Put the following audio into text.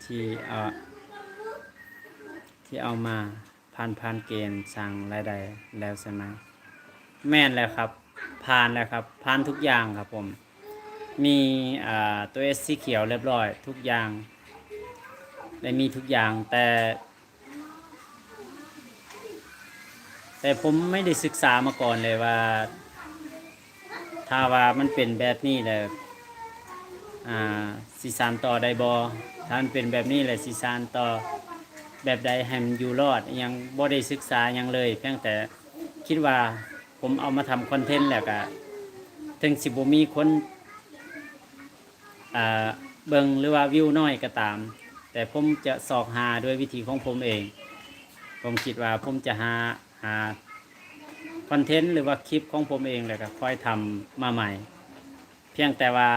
ที่ที่เอามาผ่านเกณฑ์สั่งรายได้แล้วใช่ไหมแม่นแล้วครับผ่านแล้วครับผ่านทุกอย่างครับผมมีตัว S สีเขียวเรียบร้อยทุกอย่างได้มีทุกอย่างแต่ผมไม่ได้ศึกษามาก่อนเลยว่าถ้าว่ามันเป็นแบบนี้เลยสิสานต่อได้บ่ถ้ามันเป็นแบบนี้เลยสิสานต่อแบบใดให้มันอยู่รอดยังบ่ได้ศึกษายังเลยเพียงแต่คิดว่าผมเอามาทำคอนเทนต์แล้วก็ถึงสิบ่มีคนเบิ่งหรือว่าวิวน้อยก็ตามแต่ผมจะสอกหาด้วยวิธีของผมเองผมคิดว่าผมจะหาคอนเทนต์หรือว่าคลิปของผมเองแล้วก็ค่อยทำมาใหม่เพียงแต่ว่า